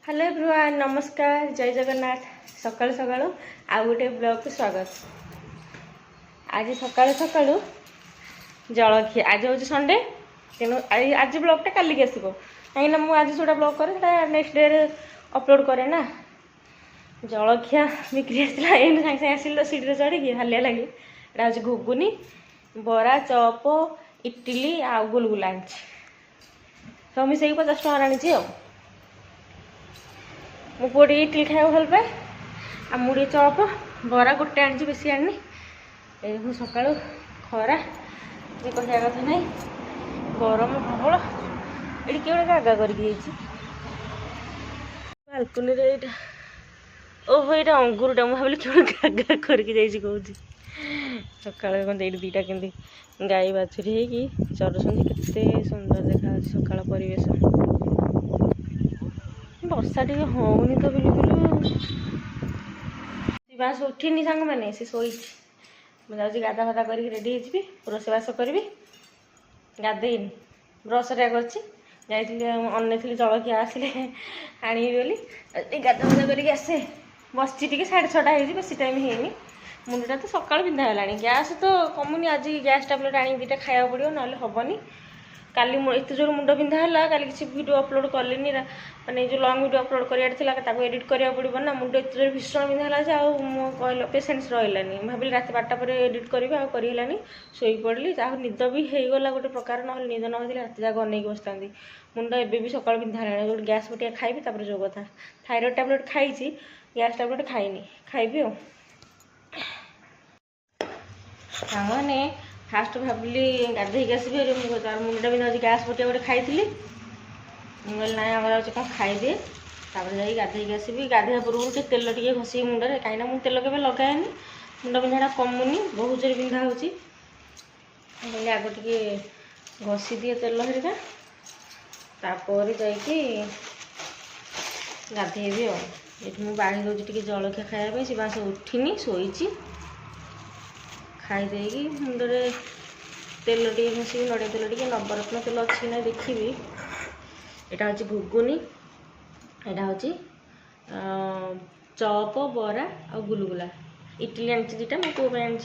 Hello everyone, नमस्कार, जय जगन्नाथ। सकाळु सकाळु आउ गोटे ब्लॉग को स्वागत। आज सकाळु सकाळु जलखिया, आज हूँ संडे, तेणु आज ब्लॉगटा काली आसो कहीं मुझे आज जो ब्लॉग करे नेक्स्ट डे अपलोड करे ना। जलखिया बिक्री आसला सागे सागे आसिल तो सीढ़ी चढ़ी हालिया लगे। यहाँ हूँ घुगुनी, बरा, चप, इडली आउ गुलगुला आनी सब मिसे 50 टଙ୍କା आनी। मो पुआ इडली खाया भल पाए आ मुड़ी चप बरा गोटे आनी बेसी आनी। ये सका खरा ये कहया कथा ना गरम प्रबल ये किए गोटे गागा कर बालकुनी ओहो यहाँ अंगूरटा मुझे भाविली किए गागा करके कौन सका दीटा के गाई बाछुरी होगी चरुँच केते सुंदर देखा सका परिवेश। वर्षा टे होनी तो बिल्कुल बास उठिनी सांग मैंने सी शोई मुझे गाधा फाधा कर रेडी हो रोषेबास करी गाधेनी ब्रश कर जलखिया आसिले आनी बोली गाधा फाधा करके आसे बस टी 6:30 बेसी टाइम है मुंडा तो सका पिंधा है गैस तो कमुनी आज गैस टैबलेट आनी दीटा खाया पड़ो ना हेनी। काली एत जोर मुंड पिंधा है काली किसी वीडियो अपलोड कले माने जो लंग वीडियो अपलोड कर एडिट करा पड़ो ना मुंड एत जोर भीषण पिंधा है कहल पेसेंस रही भाविली रात 12टा पर एडिट करी आनी शोई पड़ी जहाँ निद भी होगला गोटे प्रकार ना निद न रात जाक अनेक बसता मुंड एवं भी सका पिंधा है जो गैस बटिया खाइबी जो कथा थायरॉइड टैबलेट खाई गैस टैबलेट खाइनी खाइबी सामने फास्ट भाविली गाधे आसबी मुंडा भी आज गैस बटिया गोटे खाई ना आगे कौन खाईदे जा गाधे आसबी गाधे पूर्व तेल टे घसी मुंडे कहीं मुझे तेल के लगाएनि मुंड पिंधा कमुनी बहुत जोर पिंधा हो आग टे घसी दिए तेल हरिका तापर जाकि गाधेबी ये मुझे बाढ़ी दूसरी जलखिया खायापी सी बास उठिनी शोची खाईदे मुंडे तेल टे घसी नड़िया तेल टे नवरत्न तेल अच्छी ना देखी यहाँ हूँ घुगुनी यहाँ हूँ चप बरा आ गुलगुला इडली आनी दीटा मो पुआ आनी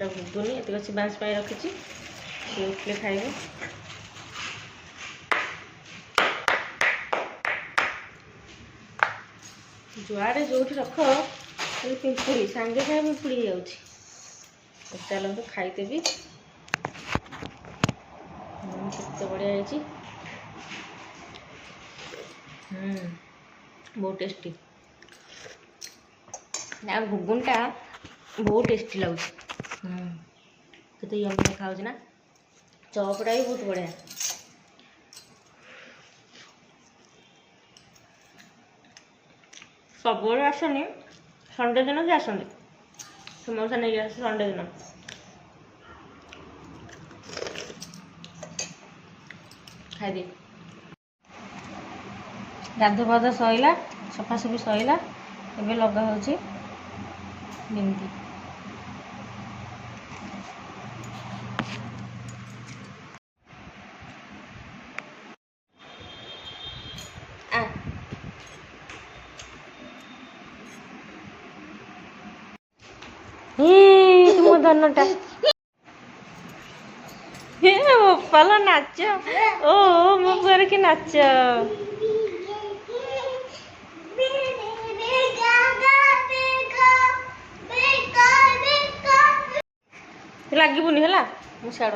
घुगुनी ये अच्छी बांस पाई रखी सी उठले खाइबे। जुआड़े जो रख खाली पिंपुड़ी सांगे सागे पिंपुड़ी जाऊँगी चलते खाईदेवी केते बढ़िया बहुत टेस्टी ना घुगुनटा बहुत टेस्टी लगुच केते यम्मी खाऊँ ना चपटा भी बहुत बढ़िया सब आसनी संडे दिन से आसती समोसा नहीं आस संडे दिन खाई गाधो पाध सैला सफासफी सैला एवं लगा हो बिंदी तुम धनटा बोपाल नाच ओ मो पुआर की नाच लगबुनि है मुझे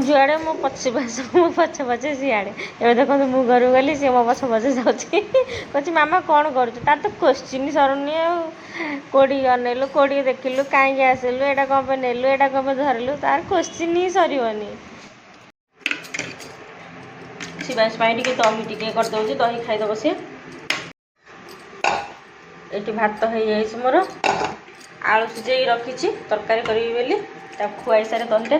जुआड़े मो पछे पास मो पछे पछे सियाड़े ए देखो मु घर गली सी मो पछ पछे जाऊँगी मामा कौन कर तो क्वेश्चन सरुनी कौटी अनेलु कौटी देखिलु कहीं आसिलु एटा कौन पे नेलु एटा कौन पे धरलु तार क्वेश्चन ही सरनी शिवास टे दही टी करदे दही खाईदब सी ये भात हो मोर आलू सिझे रखी तरकारी करी बोली खुआई सारे दहीटा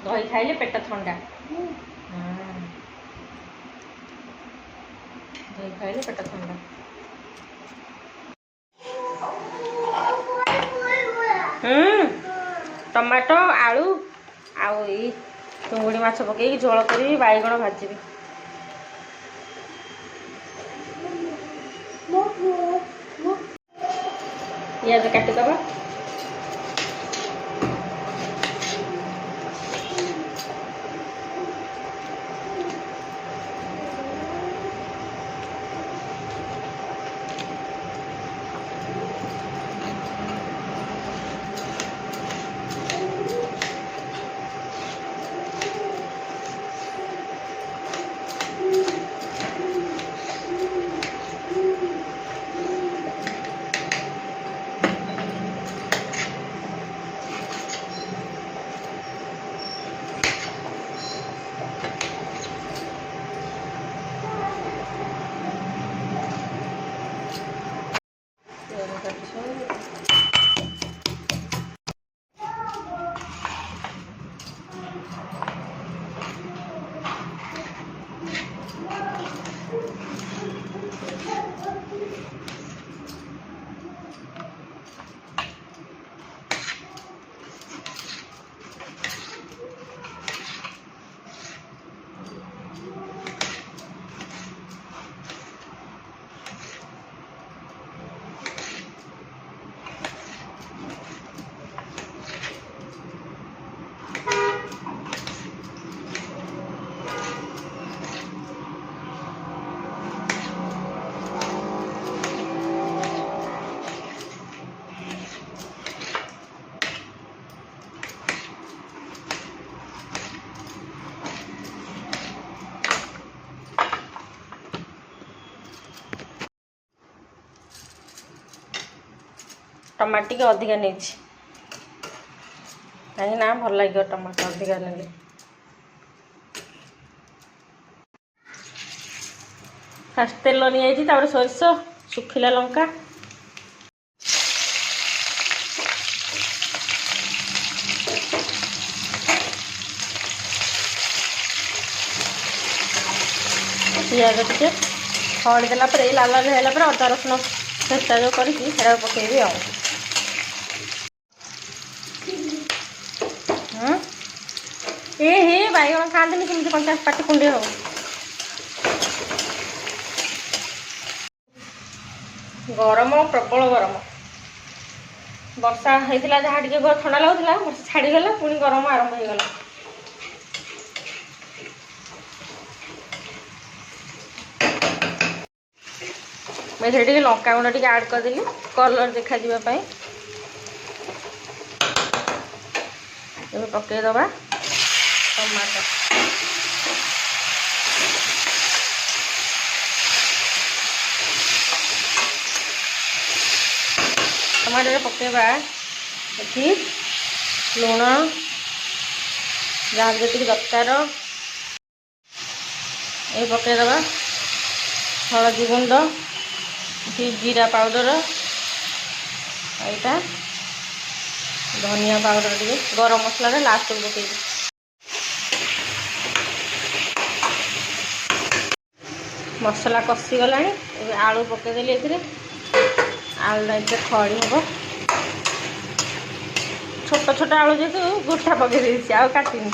दही खाइले पेट ठंडा दही खाइले पेट ठंडा टमाटो आलू आउ चिंगुड़ी माछ पकईकि झोल करी बाईगण भाजीबी पियाज काटिदबा टमाटो टिके अधिका नहीं कहीं ना भल लगे टमाटो अधिका नहीं फास्ट तेल नहीं जाइए सोरिष सुखिला लंका पियाज टिके खड़ी देला लाल लाल है अदा रसुण चेष्टा जो करके पकेबी आ हे बैगण खाते केमती कंचा पाटी कुंडे हो गरम प्रबल गरम वर्षा होता जहाँ टे ठंडा लगुला वर्षा छाड़ीगला पुणी गरम आरंभ हो गला मैं लंका गुंड टे आड करदेली कलर देखा पकईदबा टमाटो टमाटो पकईबा ये लुण जहाँ जी दरकार ये पकईदबा हलदी गुंड जीरा पाउडर यहाँ धनिया पाउडर टे गरम मसला लास्ट पकई मसला कषि गला आलू पकईदेली आलू इतने खड़ी हम छोट छोट आलू जेहतु गोटा पकई आ काटिनी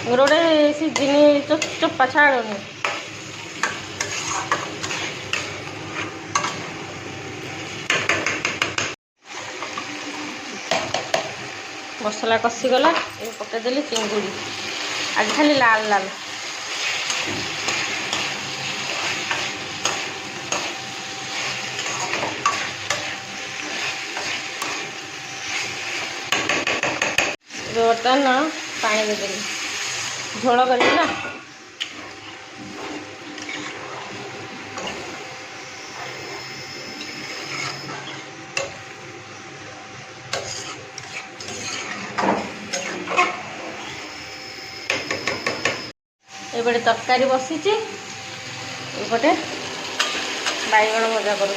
गोटे सीझिनी चोपा छाड़ुनी मसला कषिगला ये पकईदेली चिंगुड़ी आज खाली लाल लाल बर्तमान पानी देदेली झोल करी ना एपटे तरकारी बसीची एपटे बैगण भजा करूँ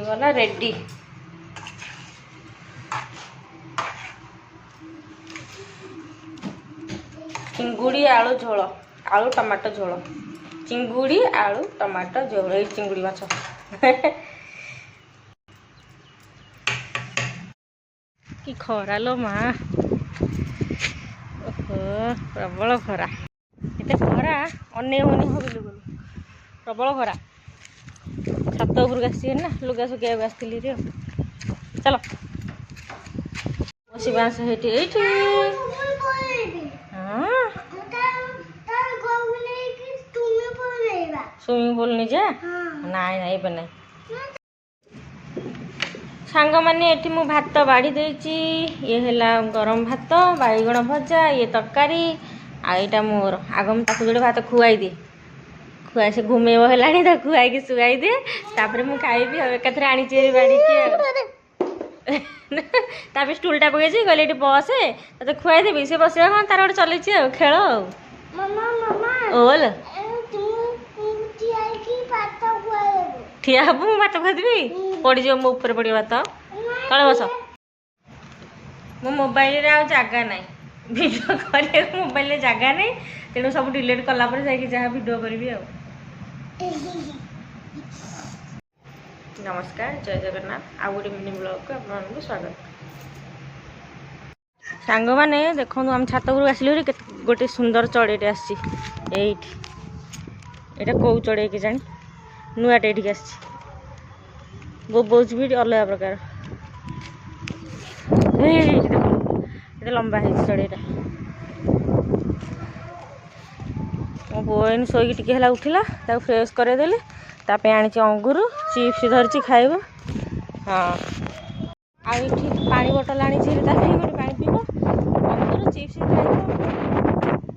गला रेडी चिंगुड़ी आलू झोल आलू टमाटो झोल चिंगुड़ी आलू टमाटो झोल ये चिंगुड़ी माछ कि खरा लो माँ ओहो प्रबल खरा एत खरा अने हो बिल्कुल प्रबल खरा छात उपरक आसी ना लुगा सुखा आसती चलो बस बांस हाँ स्विमिंग पूल नहीं जा नाई नाई बना सांग मैंने ये मु भात बाड़ी देची ये है गरम भात बैगण भजा ये तरकारी आईटा मोर आग मुझे जोड़े भात खुआई दिए खुआ से घूमेब है खुआई शुआई दिए तापर मुझे खाइबी एकाथर आनी बाड़ी तापर स्टूलटा पकई गले ये बस ते खुआई देवी से बस हाँ तार गोटे चल खेल ओल ठिया हब मुझे भात खुआदेवी पड़ जाओ मो ऊपर पड़े भात तले बस मो मोबाइल रे आ जगह ना भिडियो कर मोबाइल रे जगह नहीं तेणु सब डिलीट कलापर जहाँ भिडियो करी नमस्कार जय जगन्नाथ आउ गोटे मिनी ब्लॉग को आपको स्वागत सांग मैंने देखो आम छात उपरक आसिलु गोटे सुंदर चढ़ेटे आसी कौ चढ़े कि जानी नुआटे ये आसी बोबोज भी अलग प्रकार ये लंबा है चढ़ेटा मो बोन शोक टे उठला फ्रेश करदेली तापे आनी अंगूर चिप्स धरची खाइब हाँ आई पानी बोतल आनी गोटे पानी पीब अंगूर चिप्स खाइब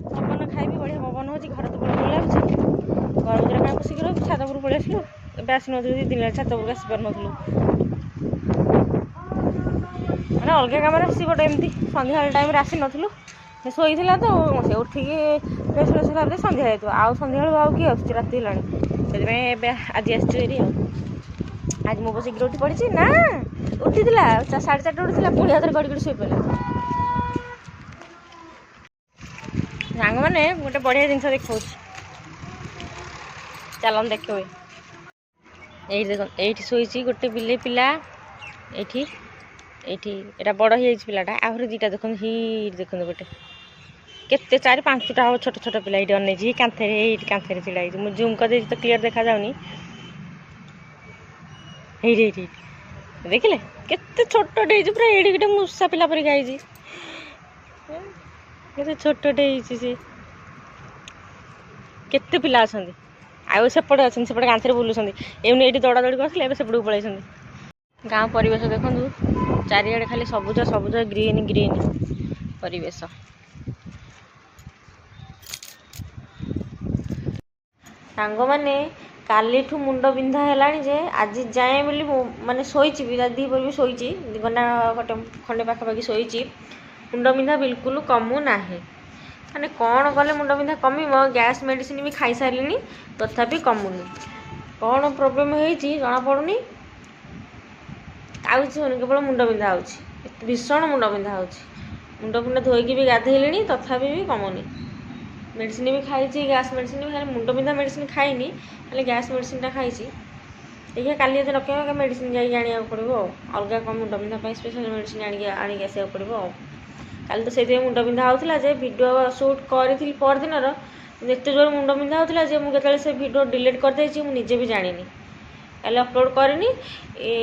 पवन खाइबी बढ़िया पवन हो घर तो बड़ा लाଗୁଛି घर भर क्या बसिक रही छात उपर पलि आसलु ए आसी नी दिन छात उपर आसी पार नथलु मैंने अलग कम आसी गोटे एमती सन्ध्या टाइम आसी नथलु शोला तो से उठिकी फ्रेश फ्रेश होला सन्ध्या हो आउ सन्ध्या आउ किए आसुच्छी राति हेलाणी से आज आसरी आज मो बस शीघ्र उठी पड़ी ना उठी 4:30 उठी पुणी हाथ गड़ी गड़ी शोपा सांग मैंने गोटे बढ़िया जिन देखा चल देख ये शोची गोटे बिले पिला ये बड़ ही पिलाटा आहरी दुटा देखो ही देखो गोटे केते 4-5टा हम छोट छोट पिला ये अनेजी कांथे कांथे छिड़ा मुझे जूम कर तो क्लीयर देखा जाऊनी देखिले केते छोटे पूरा ये गोटे मूषा पिला पर गाई छोटे से केते पिला अच्छा आउ सेपटे अच्छे सेपटे कांथे बुलूँ एमनी ये दौड़ा दौड़ी करते सेपट को पलैं गाँव परिवेश देखो चारिआडे खाली सबुज सबुज ग्रीन ग्रीन परिवेश सांग मैंने काली मुंड बिंधा है आज जाए बोली माने शोची भी दीपर भी शोची घंटा खंडे पाखापाखि शोची मुंड बिंधा बिल्कुल कमु ना माने कौन कले मुंड बिंधा कमिब गैस मेडिसिन भी खाई सारे तथापि कमुनी कौन प्रोब्लेम होती जना पड़ूनी आउ केवल मुंड बिंधा हो भीषण मुंड बिंधा हो मुंड फुंड धोईकी भी गाधेली तथापि भी कमुनी मेडिसिन भी खाई गैस मेडिसिन भी खाई मुंड बिंधा मेडिसिन खाईनी खाली गैस मेडिसिन खाई देखिए काली यदि रखे मेडिसिन जाइए आने पड़ो अलग कम मुंड बिंधा स्पेशल मेडिसिन आनिक आसा पड़ो काली तो से मुंड बिंधा होता भिडियो सुट करी परदिन एत जोर मुंड बिंधा होता मुझे से भिडियो डिलीट करदे मुझे भी जानी कल अपलोड करनी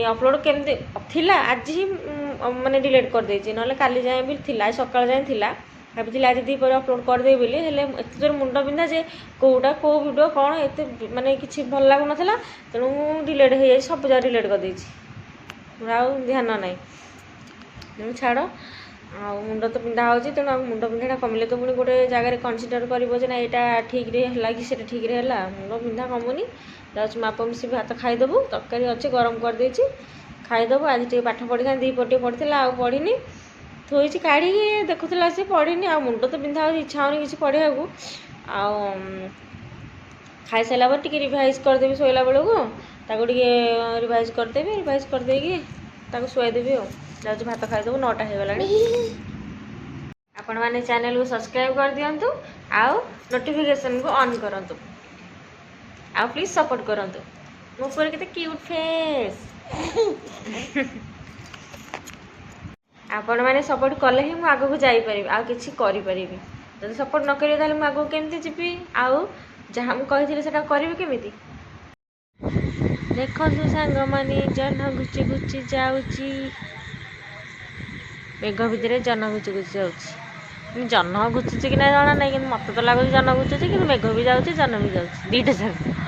अपलोड केमती थिला आज ही माने डिलीट कर देछि नले काली जाए भी थिला सकाळ जाए थिला भाभी आज दीपर अपलोड करदे बोली हेले एत जोर मुंड बिंधा जे कोटा को वीडियो कौन एत माने किछि भल लागु नथला तेणु डिलीट हो जाए सब जगह डिलीट कर देछि ध्यान ना छाड़ आ मुंड तो पिंधा हो तेणु मुंड पिंधा कमिले तो पुणी गोटे जगह कनसीडर कर यहाँ ठीक है कि ठीक है मुंड पिंधा कमुनी जाऊँ माप मिसी भात खाईदेबू तरकारी अच्छे गरम कर देछि खाईदेबू आज टे पाठ पढ़ी था दीपर टे पढ़ी आ पढ़ी थोड़ी काढ़ी देखुला सी पढ़ी आ मुंड तो पिंधा हो इच्छा होनी किसी पढ़ा को खाई सारा पर टी रिभाइज करदेवी शोला बेलू रिभाइज करदेवी रिभाइज करदे शुआईदेवी जाऊँ भात खाईदेबू 9टा हो गला आपण मैंने चैनल को सब्सक्राइब कर दिंतु आउ नोटिफिकेशन को ऑन करंतु ଆଉ ପ୍ଲିଜ୍ ସପୋର୍ଟ କରନ୍ତୁ। ମୋ ଉପରେ କେତେ କ୍ୟୁଟ୍ ଫେସ୍। ଆପଣମାନେ ସପୋର୍ଟ କଲେ ହିଁ ମୁଁ ଆଗକୁ ଯାଇପାରିବି, ଆଉ କିଛି କରିପାରିବି। ଯଦି ସପୋର୍ଟ ନ କରିବେ ତାହେଲେ ମୁଁ ଆଗକୁ କେମିତି ଯିବି? ଆଉ ଯାହା ମୁଁ କହିଥିଲି ସେଟା କରିବି କେମିତି? ଦେଖନ୍ତୁ ସାଙ୍ଗମାନେ, ଜହ୍ନ ଘୁଚି ଘୁଚି ଯାଉଛି। ମେଘ ଭିତରେ ଜହ୍ନ ଘୁଚି ଘୁଚି ଯାଉଛି। ଜହ୍ନ ଘୁଚୁଛି କି ନା ଜଣା ନାହିଁ, କିନ୍ତୁ ମୋତେ ତ ଲାଗୁଛି ଜହ୍ନ ଘୁଚୁଛି, କିନ୍ତୁ ମେଘ ବି ଯାଉଛି ଜହ୍ନ ବି ଯାଉଛି, ଦୁଇଟା ଯାକ।